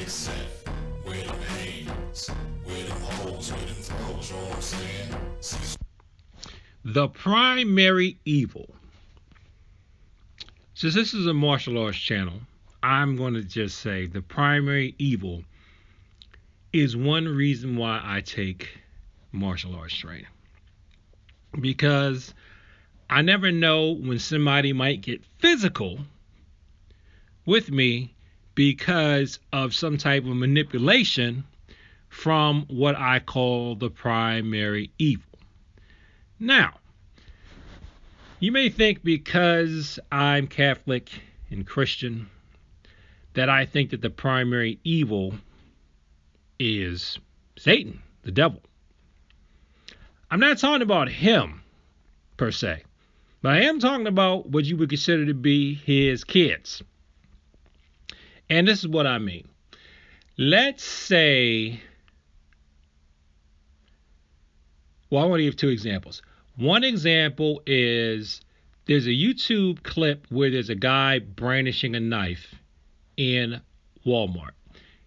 except where them hands, where them holes, where them throws, you know what I'm saying? The primary evil. Since this is a martial arts channel, I'm going to just say the primary evil is one reason why I take martial arts training. Because I never know when somebody might get physical with me because of some type of manipulation from what I call the primary evil. Now, you may think because I'm Catholic and Christian that I think that the primary evil is Satan, the devil. I'm not talking about him per se, but I am talking about what you would consider to be his kids. And this is what I mean. Let's say, well, I want to give two examples. One example is there's a YouTube clip where there's a guy brandishing a knife in Walmart.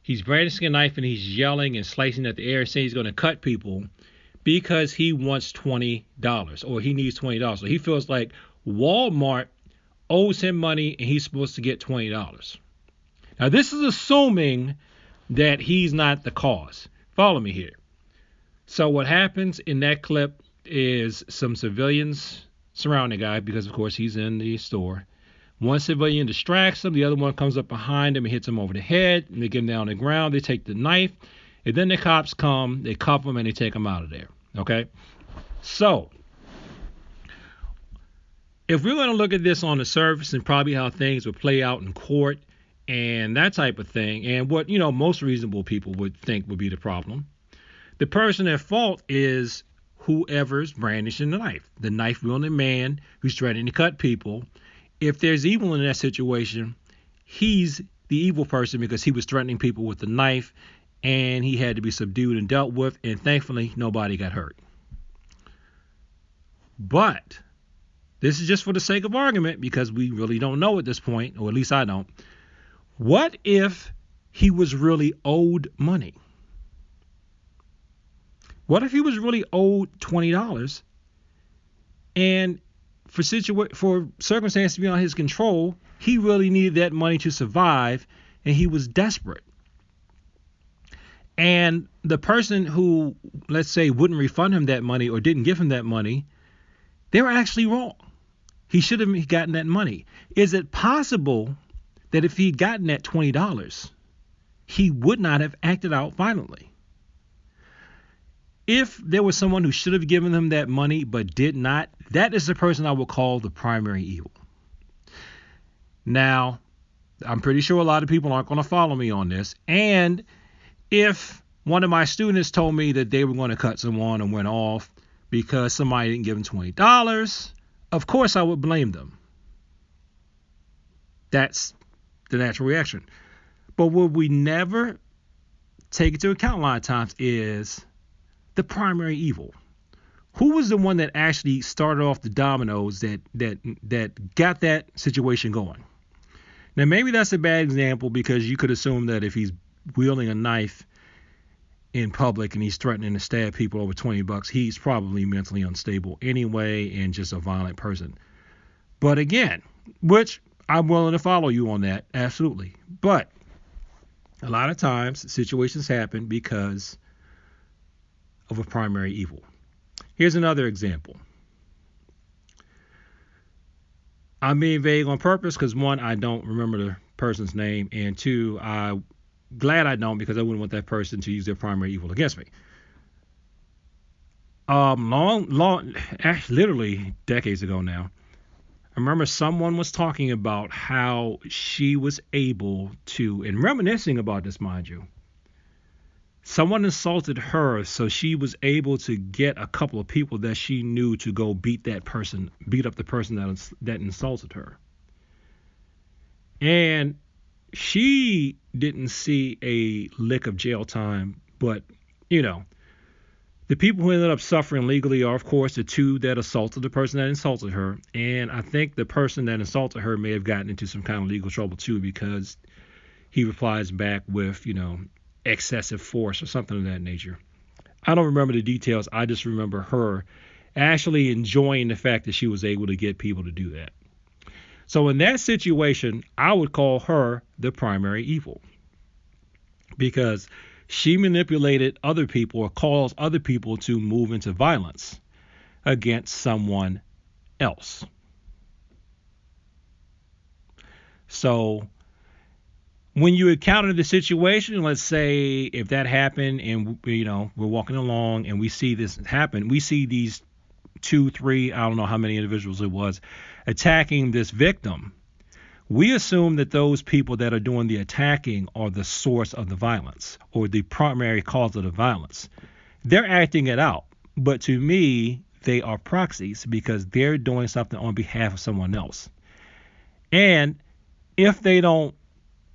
He's brandishing a knife and he's yelling and slicing at the air, saying he's going to cut people because he wants $20 or he needs $20. So he feels like Walmart owes him money and he's supposed to get $20. Now, this is assuming that he's not the cause. Follow me here. So what happens in that clip is some civilians surround the guy because, of course, he's in the store. One civilian distracts him. The other one comes up behind him and hits him over the head. And they get him down on the ground. They take the knife. And then the cops come. They cuff him and they take him out of there. Okay? So, if we're going to look at this on the surface and probably how things would play out in court and that type of thing, and what, most reasonable people would think would be the problem, the person at fault is whoever's brandishing the knife wielding man who's threatening to cut people. If there's evil in that situation, he's the evil person because he was threatening people with the knife and he had to be subdued and dealt with, and thankfully nobody got hurt. But this is just for the sake of argument because we really don't know at this point, or at least I don't. What if he was really owed money? What if he was really owed $20 and for circumstances beyond his control, he really needed that money to survive and he was desperate? And the person who, let's say, wouldn't refund him that money or didn't give him that money, they were actually wrong. He should have gotten that money. Is it possible that if he'd gotten that $20, he would not have acted out violently? If there was someone who should have given him that money but did not, that is the person I would call the primary evil. Now, I'm pretty sure a lot of people aren't going to follow me on this. And if one of my students told me that they were going to cut someone and went off because somebody didn't give them $20, of course I would blame them. That's the natural reaction. But what we never take into account a lot of times is the primary evil. Who was the one that actually started off the dominoes that got that situation going? Now, maybe that's a bad example because you could assume that if he's wielding a knife in public and he's threatening to stab people over $20, he's probably mentally unstable anyway and just a violent person. But again, which I'm willing to follow you on that, absolutely. But a lot of times situations happen because of a primary evil. Here's another example. I'm being vague on purpose because, one, I don't remember the person's name, and two, I'm glad I don't because I wouldn't want that person to use their primary evil against me. Literally decades ago now, I remember someone was talking about how she was able to, and reminiscing about this, mind you, someone insulted her, so she was able to get a couple of people that she knew to go beat up the person that insulted her. And she didn't see a lick of jail time, but, the people who ended up suffering legally are, of course, the two that assaulted the person that insulted her. And I think the person that insulted her may have gotten into some kind of legal trouble, too, because he replies back with, excessive force or something of that nature. I don't remember the details. I just remember her actually enjoying the fact that she was able to get people to do that. So in that situation, I would call her the primary evil because she manipulated other people or caused other people to move into violence against someone else. So when you encounter the situation, let's say if that happened and we're walking along and we see this happen, we see these 2, 3, I don't know how many individuals it was, attacking this victim. We assume that those people that are doing the attacking are the source of the violence or the primary cause of the violence. They're acting it out, but to me, they are proxies because they're doing something on behalf of someone else. And if they don't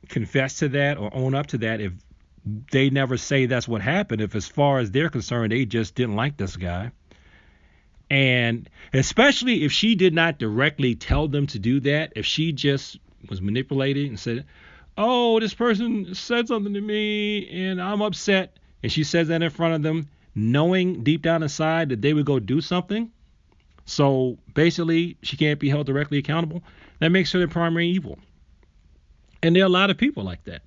confess to that or own up to that, if they never say that's what happened, if as far as they're concerned, they just didn't like this guy, and especially if she did not directly tell them to do that, if she just was manipulated and said, oh, this person said something to me and I'm upset, and she says that in front of them, knowing deep down inside that they would go do something, so basically she can't be held directly accountable, that makes her the primary evil. And there are a lot of people like that.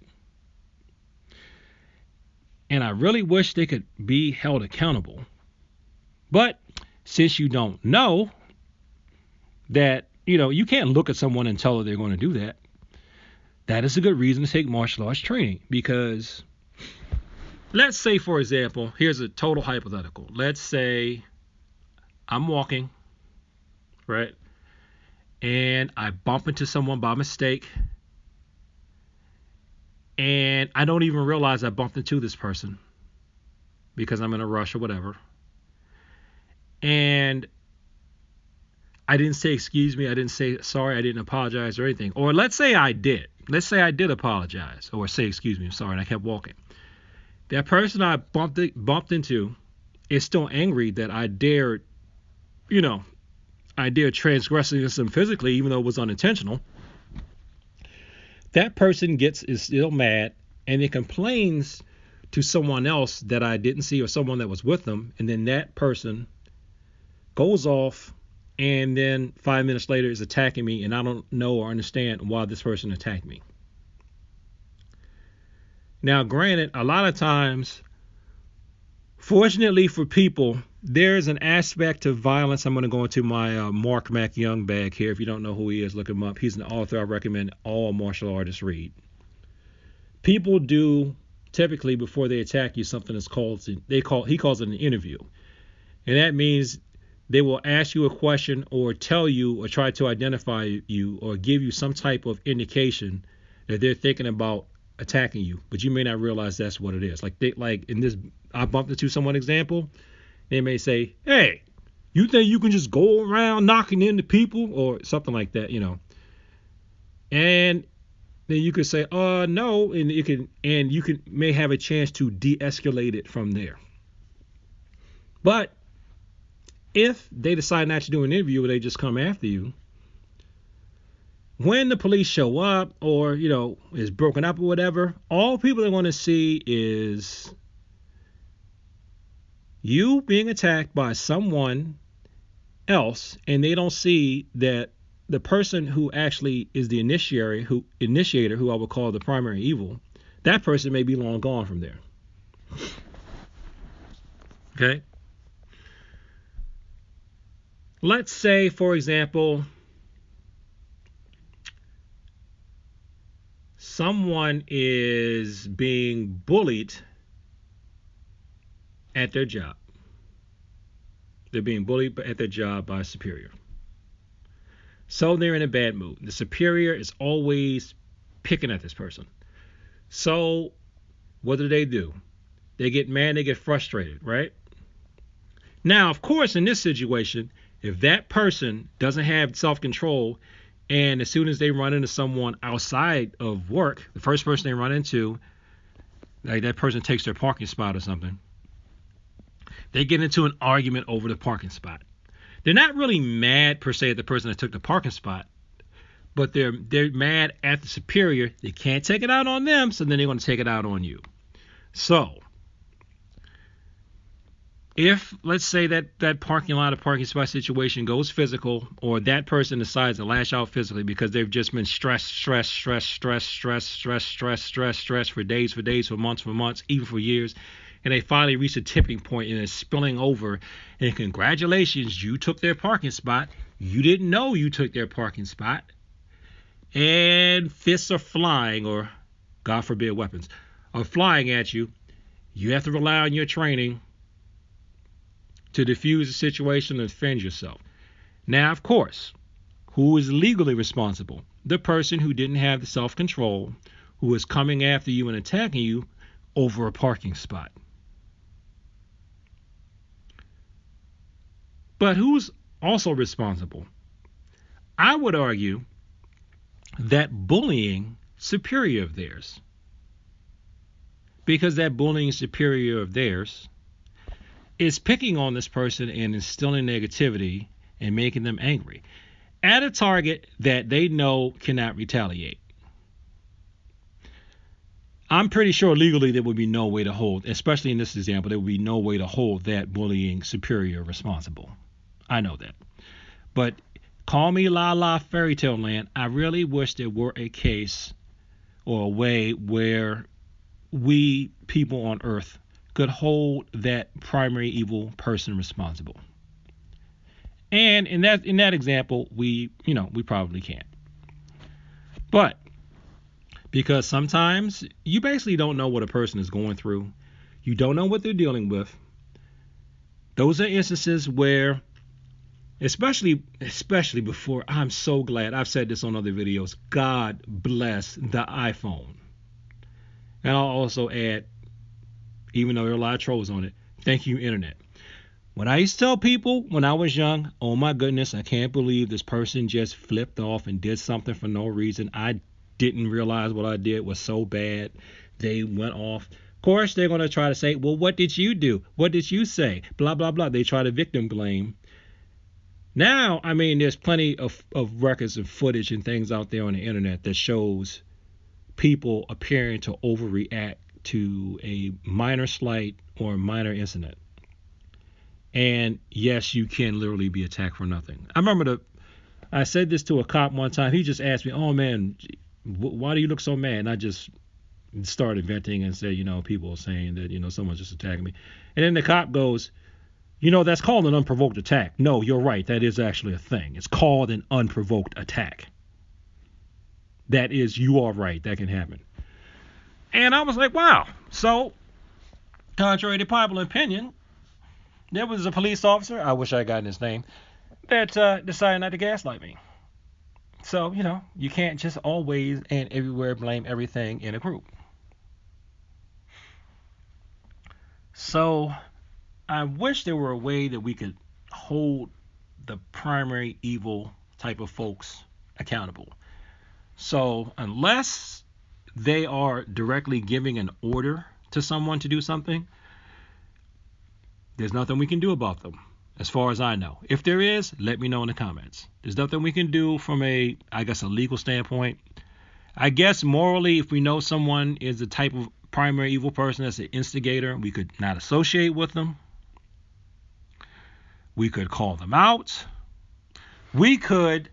And I really wish they could be held accountable. But since you don't know that, you can't look at someone and tell her they're going to do that. That is a good reason to take martial arts training. Because let's say, for example, here's a total hypothetical. Let's say I'm walking, right? And I bump into someone by mistake. And I don't even realize I bumped into this person because I'm in a rush or whatever. And I didn't say excuse me, I didn't say sorry, I didn't apologize or anything. Or let's say I did. Let's say I did apologize or say excuse me, I'm sorry, and I kept walking. That person I bumped into is still angry that I dared transgress against them physically, even though it was unintentional. That person is still mad and it complains to someone else that I didn't see or someone that was with them, and then that person goes off and then 5 minutes later is attacking me, and I don't know or understand why this person attacked me. Now, granted, a lot of times, fortunately for people, there's an aspect of violence. I'm going to go into my Mark Mac Young bag here. If you don't know who he is, look him up. He's an author I recommend all martial artists read. People do typically, before they attack you, something is called, he calls it an interview. And that means they will ask you a question or tell you or try to identify you or give you some type of indication that they're thinking about attacking you, but you may not realize that's what it is. Like in this I bumped into someone example, they may say, hey, you think you can just go around knocking into people or something like that, and then you could say, no, and you may have a chance to de-escalate it from there. But if they decide not to do an interview or they just come after you, when the police show up or, is broken up or whatever, all people are going to see is you being attacked by someone else, and they don't see that the person who actually is the initiator, who I would call the primary evil, that person may be long gone from there. Okay? Let's say, for example, someone is being bullied at their job. They're being bullied at their job by a superior. So they're in a bad mood. The superior is always picking at this person. So what do? They get mad, they get frustrated, right? Now, of course, in this situation, if that person doesn't have self-control, and as soon as they run into someone outside of work, the first person they run into, like that person takes their parking spot or something, they get into an argument over the parking spot. They're not really mad per se at the person that took the parking spot, but they're mad at the superior. They can't take it out on them, so then they're going to take it out on you. So if, let's say, that parking lot or parking spot situation goes physical, or that person decides to lash out physically because they've just been stressed for days, for months, even for years, and they finally reach a tipping point and it's spilling over, and congratulations, you took their parking spot. You didn't know you took their parking spot, and fists are flying, or God forbid weapons are flying at you. You have to rely on your training to defuse the situation and defend yourself. Now, of course, who is legally responsible? The person who didn't have the self-control, who is coming after you and attacking you over a parking spot. But who's also responsible? I would argue that bullying superior of theirs. Because that bullying superior of theirs is picking on this person and instilling negativity and making them angry at a target that they know cannot retaliate. I'm pretty sure legally there would be no way to hold, especially in this example, there would be no way to hold that bullying superior responsible. I know that. But call me la la fairy tale land. I really wish there were a case or a way where we people on Earth could hold that primary evil person responsible. And in that example, we probably can't. But because sometimes you basically don't know what a person is going through, you don't know what they're dealing with. Those are instances where, especially before, I'm so glad, I've said this on other videos, God bless the iPhone. And I'll also add, even though there are a lot of trolls on it, thank you, internet. When I used to tell people when I was young, oh my goodness, I can't believe this person just flipped off and did something for no reason. I didn't realize what I did was so bad. They went off. Of course, they're going to try to say, well, what did you do? What did you say? Blah, blah, blah. They try to victim blame. Now, I mean, there's plenty of records and footage and things out there on the internet that shows people appearing to overreact to a minor slight or a minor incident. And yes, you can literally be attacked for nothing. I remember I said this to a cop one time. He just asked me, oh man, why do you look so mad? And I just started venting and said, people are saying that, someone's just attacking me. And then the cop goes, that's called an unprovoked attack. No, you're right. That is actually a thing. It's called an unprovoked attack. That is, you are right. That can happen. And I was like, wow. So, contrary to popular opinion, there was a police officer, I wish I had gotten his name, that decided not to gaslight me. So, you can't just always and everywhere blame everything in a group. So, I wish there were a way that we could hold the primary evil type of folks accountable. So, unless they are directly giving an order to someone to do something, there's nothing we can do about them, as far as I know. If there is, let me know in the comments. There's nothing we can do from a legal standpoint. I guess morally, if we know someone is the type of primary evil person that's an instigator, we could not associate with them. We could call them out. We could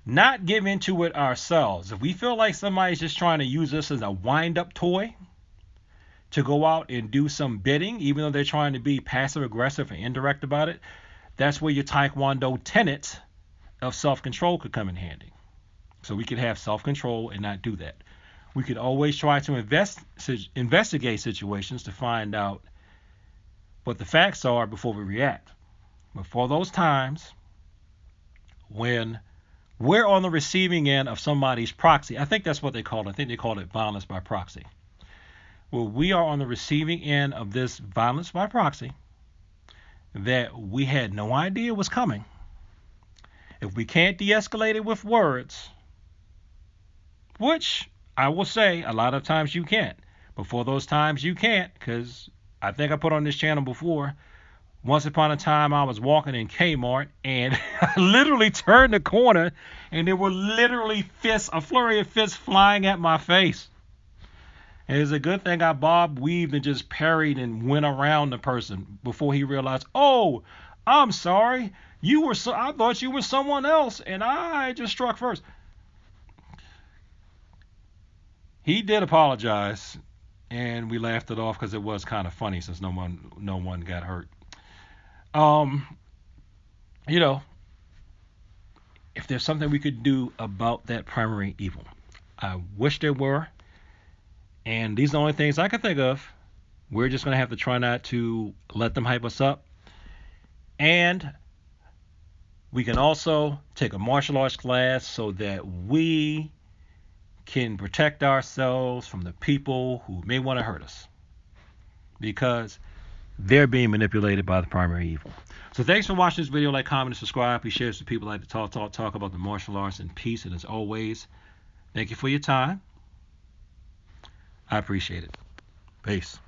not give into it ourselves. If we feel like somebody's just trying to use us as a wind-up toy to go out and do some bidding, even though they're trying to be passive-aggressive and indirect about it, that's where your Taekwondo tenet of self-control could come in handy. So we could have self-control and not do that. We could always try to investigate situations to find out what the facts are before we react. But for those times when we're on the receiving end of somebody's proxy, I think that's what they call it. I think they call it violence by proxy. Well, we are on the receiving end of this violence by proxy that we had no idea was coming. If we can't de-escalate it with words, which I will say a lot of times you can't, but for those times you can't, because I think I put on this channel before, Once upon a time, I was walking in Kmart, and I literally turned the corner, and there were literally fists, a flurry of fists flying at my face. And it's a good thing I bob weaved and just parried and went around the person before he realized, oh, I'm sorry. I thought you were someone else, and I just struck first. He did apologize, and we laughed it off because it was kind of funny since no one got hurt. Um, you know, if there's something we could do about that primary evil, I wish there were. And these are the only things I can think of. We're just going to have to try not to let them hype us up. And we can also take a martial arts class so that we can protect ourselves from the people who may want to hurt us, because they're being manipulated by the primary evil. So thanks for watching this video. Like, comment, and subscribe. Please share this with people who like to talk about the martial arts and peace. And as always, thank you for your time. I appreciate it. Peace.